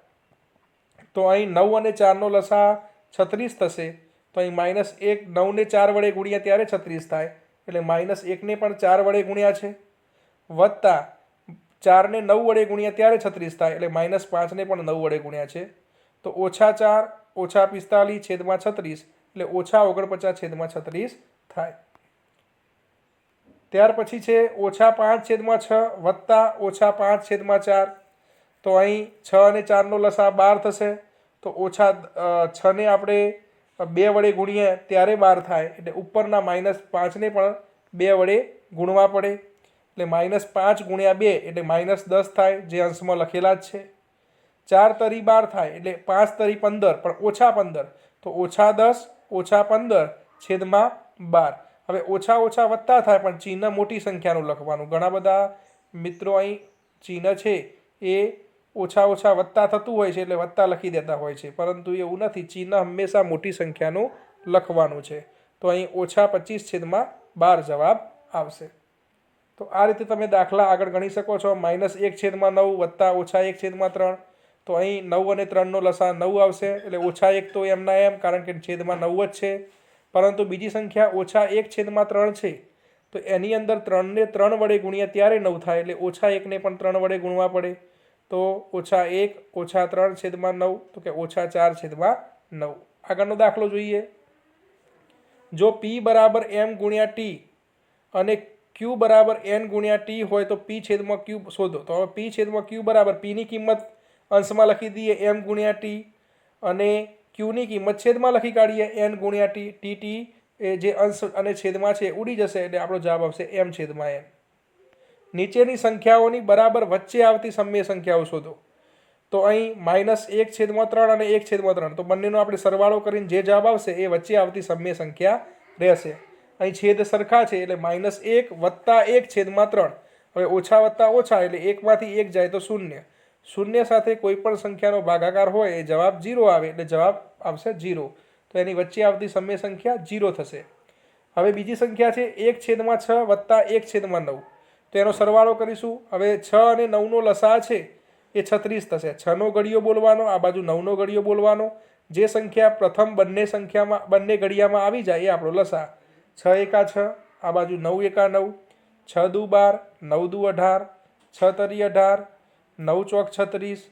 તો અહીં 9 અને 4નો લસા 36 થશે. તો અહીં -1 9ને 4 વડે ગુણ્યા ત્યારે 36 થાય એટલે -1ને પણ 4 વડે ગુણ્યા છે વત્તા 4ને 9 વડે ગુણ્યા ત્યારે 36 થાય એટલે -5ને પણ 9 વડે ગુણ્યા છે તો -4 ઓછા 45 છેદમાં 36 એટલે -49 છેદમાં 36 થાય. ત્યાર પછી છે -5 છેદમાં 6 વત્તા -5 છેદમાં 4 તો અહીં 6 અને 4નો લસા 12 થશે તો -6ને આપણે 2 વડે ગુણીએ ત્યારે 12 થાય એટલે ઉપરના -5ને પણ 2 વડે ગુણવા પડે એટલે -5 ગુણ્યા 2 એટલે -10 થાય જે અંશમાં લખેલા જ છે. 4 તરી 12 થાય એટલે 5 તરી 15 પણ -15 તો -10 -15 છેદમાં 12. હવે ઓછા ઓછા વત્તા થાય પણ ચિહ્ન મોટી સંખ્યાનું લખવાનું. ઘણા બધા મિત્રો અહીં ચિહ્ન છે એ ઓછા ઓછા વત્તા થતું હોય છે એટલે વત્તા લખી દેતા હોય છે પરંતુ એવું નથી. ચિહ્ન હંમેશા મોટી સંખ્યાનું લખવાનું છે. તો અહીં -25 છેદમાં 12 જવાબ આવશે. તો આ રીતે તમે દાખલા આગળ ગણી શકો છો. -1 છેદમાં 9 વત્તા -1 છેદમાં 3 તો અહીં 9 અને 3નો લસા 9 આવશે એટલે -1 તો એમના એમ કારણ કે છેદમાં 9 જ છે. પરંતુ બીજી સંખ્યા -1 છેદમાં 3 છે તો એની અંદર 3ને 3 વડે ગુણ્યા ત્યારે 9 થાય એટલે -1ને પણ 3 વડે ગુણવા પડે તો -1 -3 છેદમાં 9 તો કે -4 છેદમાં 9. આગળનો દાખલો જોઈએ. જો P બરાબર M ગુણ્યા T અને Q બરાબર N ગુણ્યા T હોય તો P છેદમાં Q શોધો. તો હવે P છેદમાં Q બરાબર Pની કિંમત અંશમાં લખી દઈએ M ગુણ્યા T અને Qની કિંમત છેદમાં લખી કાઢીએ N ગુણ્યા T. TT એ જે અંશ અને છેદમાં છે ઉડી જશે એટલે આપણો જવાબ આવશે M છેદમાં N. નીચેની સંખ્યાઓની બરાબર વચ્ચે આવતી સમય સંખ્યાઓ શોધો. તો અહીં -1 છેદમાં 3 અને 1 છેદમાં 3 તો બંનેનો આપણે સરવાળો કરીને જે જવાબ આવશે એ વચ્ચે આવતી સમય સંખ્યા રહેશે. અહીં છેદ સરખા છે એટલે -1 વત્તા 1 છેદમાં 3. હવે ઓછા વત્તા ઓછા એટલે 1માંથી 1 જાય તો 0. 0 સાથે કોઈ પણ સંખ્યાનો ભાગાકાર હોય એ જવાબ 0 આવે એટલે જવાબ આવશે 0. તો એની વચ્ચે આવતી સમય સંખ્યા 0 થશે. હવે બીજી સંખ્યા છે 1 છેદમાં 6 વત્તા 1 છેદમાં 9 તો એનો સરવાળો કરીશું. હવે 6 અને 9નો લસા છે એ 36 થશે. 6નો ઘડિયો બોલવાનો, આ બાજુ 9નો ઘડિયો બોલવાનો. જે સંખ્યા પ્રથમ બંને ઘડિયામાં આવી જાય એ આપણો લસા. 6 એકા 6, આ બાજુ 9 એકા 9, 6 દુ 12, 9 દુ 18, 6 તરી 18, 9 ચોક 36.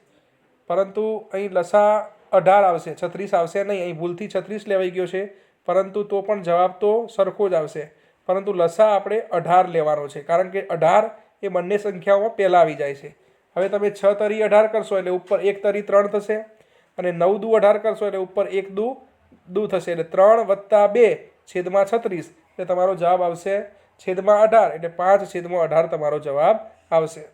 પરંતુ અહીં લસા 18 આવશે, 36 આવશે નહીં. અહીં ભૂલથી 36 લેવાઈ ગયો છે પરંતુ તો પણ જવાબ તો સરખો જ આવશે. પરંતુ લસા આપણે 18 લેવાનો છે કારણ કે 18 એ બંને સંખ્યાઓમાં પહેલાં આવી જાય છે. હવે તમે 6 તરી 18 કરશો એટલે ઉપર 1 તરી 3 થશે અને 9 દુ 18 કરશો એટલે ઉપર 1 દુ થશે એટલે 3 વત્તા 2 છેદમાં 36 એટલે તમારો જવાબ આવશે છેદમાં 18 એટલે 5 છેદમાં 18 તમારો જવાબ આવશે.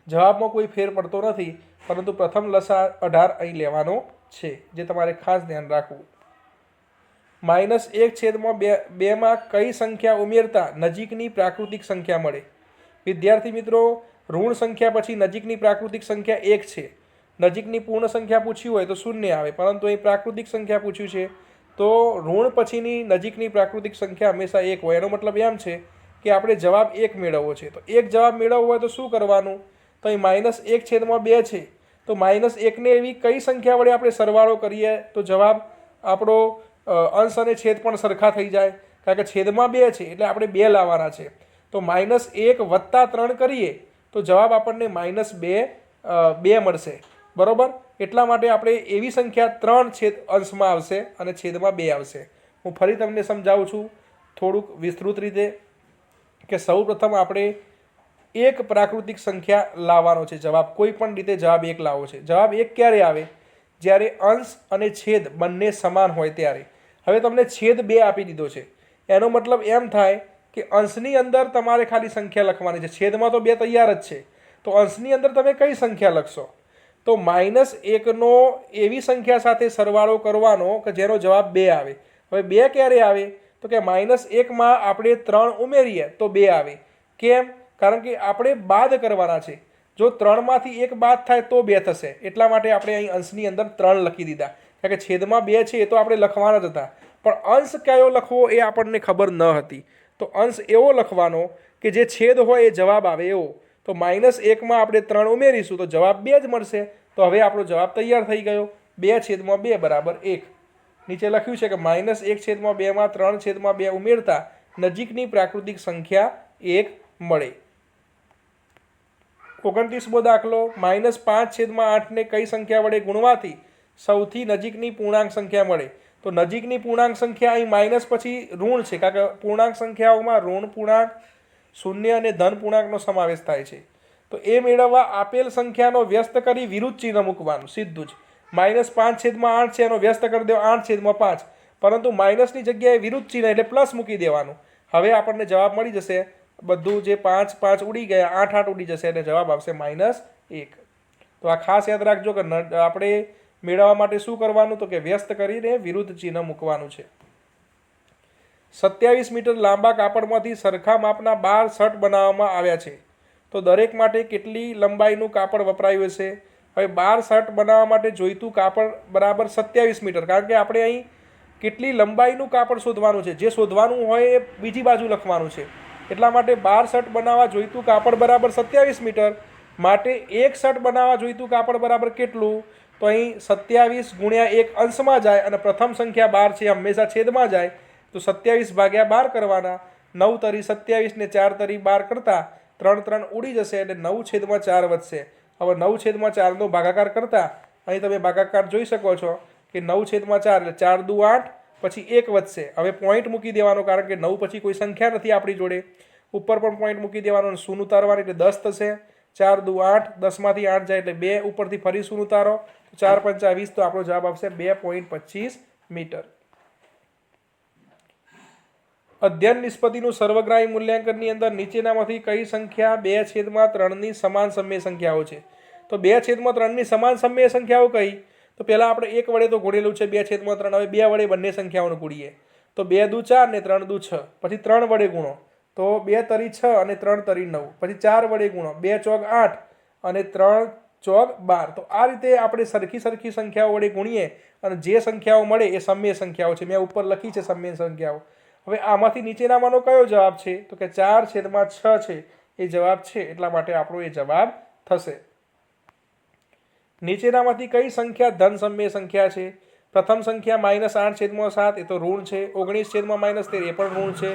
જવાબમાં કોઈ ફેર પડતો નથી પરંતુ પ્રથમ લસા 18 અહીં લેવાનો છે જે તમારે ખાસ ધ્યાન રાખવું. -1 છેદમાં 2માં કઈ સંખ્યા ઉમેરતા નજીકની પ્રાકૃતિક સંખ્યા મળે? વિદ્યાર્થી મિત્રો, ઋણ સંખ્યા પછી નજીકની પ્રાકૃતિક સંખ્યા 1 છે. નજીકની પૂર્ણ સંખ્યા પૂછી હોય તો 0 આવે પરંતુ અહીં પ્રાકૃતિક સંખ્યા પૂછ્યું છે તો ઋણ પછીની નજીકની પ્રાકૃતિક સંખ્યા હંમેશા 1 હોય. એનો મતલબ એમ છે કે આપણે જવાબ 1 મેળવવો છે. તો 1 જવાબ મેળવવો હોય તો શું કરવાનું? તો અહીં -1 છેદમાં 2 છે તો -1ને એવી કઈ સંખ્યા વડે આપણે સરવાળો કરીએ તો જવાબ આપણો અંશ અને છેદ પણ સરખા થઈ જાય કારણ કે છેદમાં 2 છે એટલે આપણે 2 લાવવાના છે. તો -1 વત્તા 3 કરીએ તો જવાબ આપણને -2 મળશે. બરાબર? એટલા માટે આપણે એવી સંખ્યા 3 અંશમાં આવશે અને છેદમાં 2 આવશે. હું ફરી તમને સમજાવું છું થોડુંક વિસ્તૃત રીતે કે સૌપ્રથમ આપણે એક પ્રાકૃતિક સંખ્યા લાવવાનો છે. જવાબ કોઈ પણ રીતે જવાબ 1 લાવવો છે. જવાબ 1 ક્યારે આવે? જ્યારે અંશ અને છેદ બંને સમાન હોય ત્યારે. હવે તમને છેદ 2 આપી દીધો છે એનો મતલબ એમ થાય કે અંશની અંદર તમારે ખાલી સંખ્યા લખવાની છે. છેદમાં તો 2 તૈયાર જ છે તો અંશની અંદર તમે કઈ સંખ્યા લખશો? તો -1નો એવી સંખ્યા સાથે સરવાળો કરવાનો કે જેનો જવાબ 2 આવે. હવે 2 ક્યારે આવે? તો કે -1માં આપણે 3 ઉમેરીએ તો 2 આવે. કેમ? કારણ કે આપણે બાદ કરવાના છે. જો 3માંથી 1 બાદ થાય તો 2 થશે. એટલા માટે આપણે અહીં અંશની અંદર 3 લખી દીધા. કારણ કે છેદમાં 2 છે એ તો આપણે લખવાના જ હતા, પણ અંશ કયો લખવો એ આપણને ખબર ન હતી. તો અંશ એવો લખવાનો કે જે છેદ હોય એ જવાબ આવે એવો. તો -1માં આપણે 3 ઉમેરીશું તો જવાબ 2 જ મળશે. તો હવે આપણો જવાબ તૈયાર થઈ ગયો. 2/2 બરાબર 1. નીચે લખ્યું છે કે -1/2માં 3/2 ઉમેરતા નજીકની પ્રાકૃતિક સંખ્યા 1 મળે. 29મો દાખલો, -5/8ને કઈ સંખ્યા વડે ગુણવાથી સૌથી નજીકની પૂર્ણાંક સંખ્યા મળે? તો નજીકની પૂર્ણાંક સંખ્યા અહીં માઇનસ પછી ઋણ છે, કારણ કે પૂર્ણાંક સંખ્યાઓમાં ઋણ પૂર્ણાંક, શૂન્ય અને ધન પૂર્ણાંકનો સમાવેશ થાય છે. તો એ મેળવવા આપેલ સંખ્યાનો વ્યસ્ત કરી વિરુદ્ધ ચિહ્ન મૂકવાનું, સીધું જ. -5/8 છે એનો વ્યસ્ત કરી દો 8/5, પરંતુ માઇનસની જગ્યાએ વિરુદ્ધ ચિહ્ન એટલે પ્લસ મૂકી દેવાનું. હવે આપણને જવાબ મળી જશે. બધું જે 5 5 ઉડી ગયા, 8 8 ઉડી જશે એટલે જવાબ આવશે -1. તો આ ખાસ યાદ રાખજો કે આપણે મેળવવા માટે શું કરવાનું? તો કે વ્યસ્ત કરીને વિરુદ્ધ ચિહ્ન મૂકવાનું છે. 27 મીટર લાંબા કાપડમાંથી સરખા માપના 12 શર્ટ બનાવવામાં આવ્યા છે. તો દરેક માટે કેટલી લંબાઈનું કાપડ વપરાયું હશે? હવે 12 શર્ટ બનાવવા માટે જોઈતું કાપડ બરાબર 27 મીટર. કારણ કે આપણે અહીં કેટલી લંબાઈનું કાપડ શોધવાનું છે. જે શોધવાનું હોય એ બીજી બાજુ લખવાનું છે. એટલા માટે 12 શર્ટ બનાવવા જોઈતું કાપડ બરાબર 27 મીટર. માટે એક શર્ટ બનાવવા જોઈતું કાપડ બરાબર કેટલું? તો અહીં 27 ગુણ્યા 1 અંશમાં જાય અને પ્રથમ સંખ્યા 12 છે હંમેશા છેદમાં જાય. તો 27/12 કરવાના. 9 તરી 27 ને 4 તરી 12 કરતા 3 3 ઉડી જશે એટલે 9/4 વધશે. હવે 9/4નો ભાગાકાર કરતા અહીં તમે ભાગાકાર જોઈ શકો છો કે 9/4 એટલે 4 દુ 8, પછી 1 વધશે. હવે પોઈન્ટ મૂકી દેવાનો, કારણ કે 9 પછી કોઈ સંખ્યા નથી આપણી જોડે. ઉપર પણ પોઈન્ટ મૂકી દેવાનો, શૂન્ય ઉતારવાની એટલે 10 થશે. 4 દુ 8, 10માંથી 8 જાય એટલે 2, ઉપરથી ફરી શૂન્ય ઉતારો, 4 પંચા 20, તો આપણો જવાબ આવશે 2.25 મીટર. અધ્યયન નિષ્પત્તિનું સર્વગ્રાહી મૂલ્યાંકનની અંદર નીચેનામાંથી કઈ સંખ્યા 2/3ની સમાન સમય સંખ્યાઓ છે? તો 2/3ની સમાન સમય સંખ્યાઓ કઈ? તો પહેલાં આપણે 1 વડે તો ગુણેલું છે 2/3. હવે 2 વડે બંને સંખ્યાઓને ગુણીએ તો 2 દુ 4 ને 3 દુ 6. પછી 3 વડે ગુણો તો 2 તરી 6 અને 3 તરી 9. પછી 4 વડે ગુણો, 2 ચોક 8 અને 3 ચોક 12. તો આ રીતે આપણે સરખી સંખ્યાઓ વડે ગુણીએ અને જે સંખ્યાઓ મળે એ સમય સંખ્યાઓ છે. મેં ઉપર લખી છે સમય સંખ્યાઓ. હવે આમાંથી નીચેનામાંનો કયો જવાબ છે? તો કે 4/6 છે એ જવાબ છે. એટલા માટે આપણો એ જવાબ થશે. નીચેનામાંથી કઈ સંખ્યા ધન સમય સંખ્યા છે? પ્રથમ સંખ્યા -8/7 એ તો ઋણ છે. 19/-13 એ પણ ઋણ છે.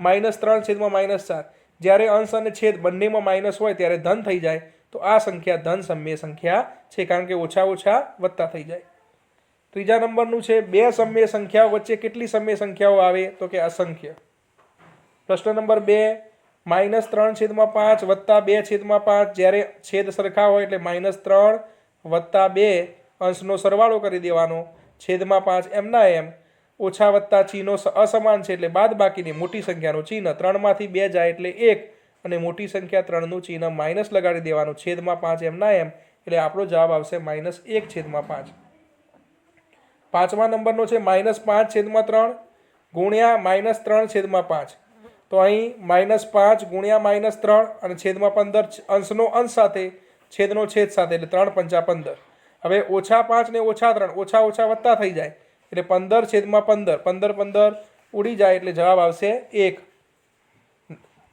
-3/-4 જ્યારે અંશ અને છેદ બંનેમાં માઇનસ હોય ત્યારે ધન થઈ જાય તો આ સંખ્યા ધન સમય સંખ્યા છે, કારણ કે ઓછા ઓછા વત્તા થઈ જાય. ત્રીજા નંબરનું છે, બે સમય સંખ્યાઓ વચ્ચે કેટલી સમય સંખ્યાઓ આવે? તો કે અસંખ્ય. પ્રશ્ન નંબર 2, -3/5 વત્તા 2/5 જ્યારે છેદ સરખા હોય એટલે -3 વત્તા 2 અંશનો સરવાળો કરી દેવાનો, છેદમાં 5 એમના એમ. ઓછા વત્તા ચિહ્નો અસમાન છે એટલે બાદ બાકીની મોટી સંખ્યાનું ચિહ્ન, 3માંથી 2 જાય એટલે 1 અને મોટી સંખ્યા 3નું ચિહ્ન માઇનસ લગાડી દેવાનું, છેદમાં 5 એમના એમ. એટલે આપણો જવાબ આવશે -1/5. પાંચમા નંબરનો છે -5/3 ગુણ્યા -3/5. તો અહીં -5 ગુણ્યા -3 અને છેદમાં 15 અંશનો અંશ સાથે છેદનો છેદ સાથે એટલે 3 પંચા 15. હવે -5 ને -3 ઓછા ઓછા વત્તા થઈ જાય એટલે 15/15, 15 15 ઉડી જાય એટલે જવાબ આવશે 1.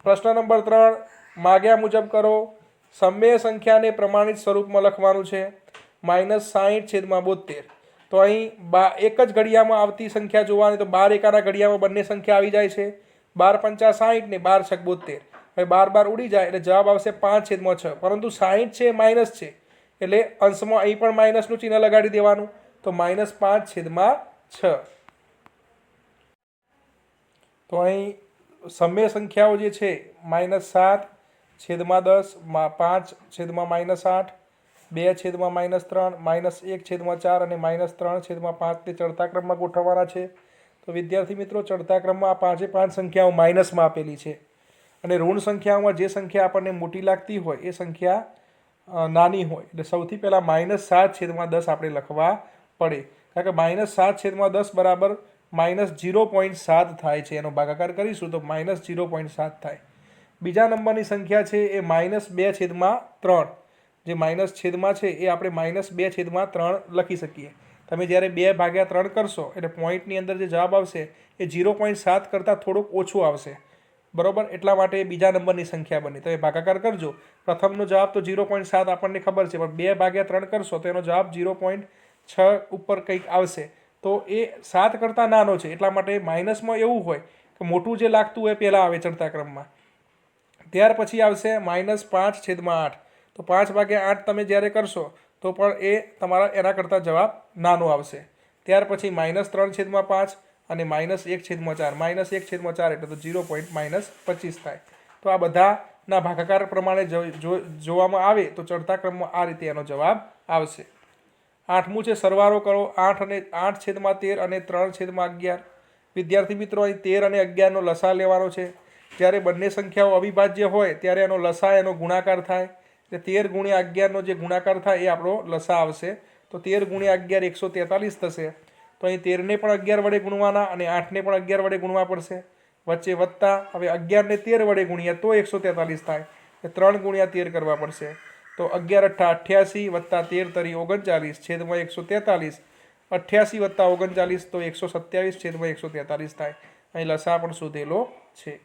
પ્રશ્ન નંબર 3, માગ્યા મુજબ કરો. સમય સંખ્યાને પ્રમાણિત સ્વરૂપમાં લખવાનું છે. -60/72. તો અહીં એક જ ઘડિયામાં આવતી સંખ્યા જોવાની, તો 12 એકાના ઘડિયામાં બંને સંખ્યા આવી જાય છે. 12 પંચા 60 ને 12 છક 72. હવે 12 ઉડી જાય એટલે જવાબ આવશે 5/6. પરંતુ 60 છે માઇનસ છે એટલે અંશમાં અહીં પણ માઇનસનું ચિહ્ન લગાડી દેવાનું, તો -5/6. તો અહીં સમય સંખ્યાઓ જે છે -7/10, 5/-8, 2/-3, -1/4 અને -3/5 તે ચડતા ક્રમમાં ગોઠવવાના છે. તો વિદ્યાર્થી મિત્રો, ચડતા ક્રમમાં આ 5 સંખ્યાઓ માઇનસમાં આપેલી છે અને ઋણ સંખ્યાઓમાં જે સંખ્યા આપણને મોટી લાગતી હોય એ સંખ્યા નાની હોય એટલે સૌથી પહેલાં -7/10 આપણે લખવા પડે, કારણ કે -7/10 બરાબર -0.7 થાય છે. એનો ભાગાકાર કરીશું તો -0.7 થાય. બીજા નંબરની સંખ્યા છે એ -2/3. જે માઇનસ છેદમાં છે એ આપણે -2/3 લખી શકીએ. તમે જ્યારે 2/3 કરશો એટલે પોઈન્ટની અંદર જે જવાબ આવશે એ 0.7 કરતાં થોડુંક ઓછું આવશે, બરોબર. એટલા માટે બીજા નંબરની સંખ્યા બની. તમે ભાગાકાર કરજો, પ્રથમનો જવાબ તો 0.7 આપણને ખબર છે, પણ 2/3 કરશો તો એનો જવાબ 0.6 ઉપર કંઈક આવશે. તો એ 7 કરતાં નાનો છે, એટલા માટે માઇનસમાં એવું હોય કે મોટું જે લાગતું હોય પહેલાં આવે ચડતા ક્રમમાં. ત્યાર પછી આવશે -5/8. તો 5/8 તમે જ્યારે કરશો તો પણ એ તમારા એના કરતાં જવાબ નાનો આવશે. ત્યાર પછી -3/5 અને -1/4. -1/4 એટલે તો 0.25 થાય. તો આ બધાના ભાગાકાર પ્રમાણે જોવામાં આવે તો ચડતા ક્રમમાં આ રીતે એનો જવાબ આવશે. 8મું છે સરવાળો કરો. 8/13 અને 3/11. વિદ્યાર્થી મિત્રો, અહીં 13 અને 11નો લસા લેવાનો છે. જ્યારે બંને સંખ્યાઓ અવિભાજ્ય હોય ત્યારે એનો લસા એનો ગુણાકાર થાય. એટલે 13 × 11નો જે ગુણાકાર થાય એ આપણો લસા આવશે. તો 13 × 11 143 થશે. તો અહીં 13ને પણ 11 વડે ગુણવાના અને 8ને પણ 11 વડે ગુણવા પડશે. વચ્ચે વત્તા, હવે 11ને 13 વડે ગુણ્યા તો 143 થાય. 3 × 13 કરવા પડશે. તો 11 × 88 વત્તા 13 × 39 છેદમાં 143. 88 વત્તા 39 તો 127 છેદમાં 143 થાય. અહીં લસા પણ શોધેલો છે.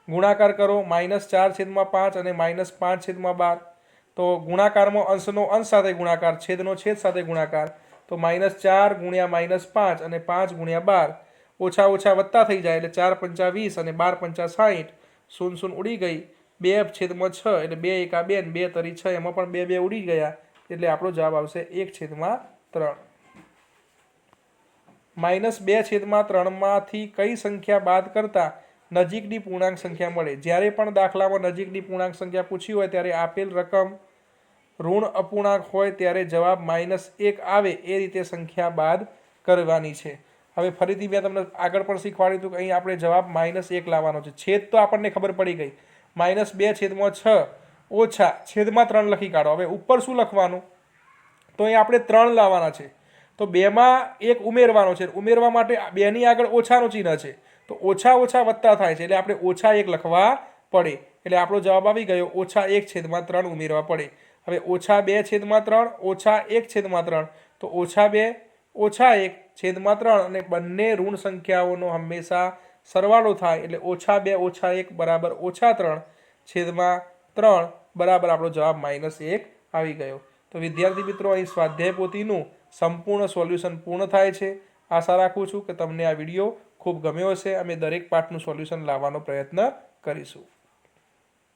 ગુણાકાર કરો. -4/5 અને -5/12. તો ગુણાકારમાં અંશનો અંશ સાથે ગુણાકાર, છેદનો છેદ સાથે ગુણાકાર. તો -4 × -5 અને 5 × 12. ઓછા ઓછા વત્તા થઈ જાય એટલે 4 × 5 = 20 અને 12 × 5 = 60. 0 ઉડી ગઈ. 2/6 એટલે 2 × 1 2 તરી 6, એમાં પણ 2 ઉડી ગયા એટલે આપણો જવાબ આવશે 1/3. -2/3 માંથી કઈ સંખ્યા બાદ કરતા નજીકની પૂર્ણાંક સંખ્યા મળે? જ્યારે પણ દાખલામાં નજીકની પૂર્ણાંક સંખ્યા પૂછી હોય ત્યારે આપેલ રકમ ઋણ અપૂર્ણાંક હોય ત્યારે જવાબ -1 આવે એ રીતે સંખ્યા બાદ કરવાની છે. હવે ફરીથી મેં તમને આગળ પણ શીખવાડ્યું હતું કે અહીં આપણે જવાબ -1 લાવવાનો છે. છેદ તો આપણને ખબર પડી ગઈ. -2/6 ઓછા છેદમાં 3 લખી કાઢો. હવે ઉપર શું લખવાનું? તો અહીં આપણે 3 લાવવાના છે. તો 2માં 1 ઉમેરવાનો છે. ઉમેરવા માટે 2ની આગળ ઓછાનું ચિહ્ન છે. તો ઓછા ઓછા વત્તા થાય છે એટલે આપણે -1 લખવા પડે. એટલે આપણો જવાબ આવી ગયો -1/3 ઉમેરવા પડે. હવે -2/3 -1/3 તો -2 -1/3 અને બંને ઋણ સંખ્યાઓનો હંમેશા સરવાળો થાય એટલે -2 -1 બરાબર -3/3 બરાબર આપણો જવાબ -1 આવી ગયો. તો વિદ્યાર્થી મિત્રો, અહીં સ્વાધ્યાય પોથીનું સંપૂર્ણ સોલ્યુશન પૂર્ણ થાય છે. આશા રાખું છું કે તમને આ વિડીયો ખૂબ ગમ્યો હશે. અમે દરેક પાઠનું સોલ્યુશન લાવવાનો પ્રયત્ન કરીશું.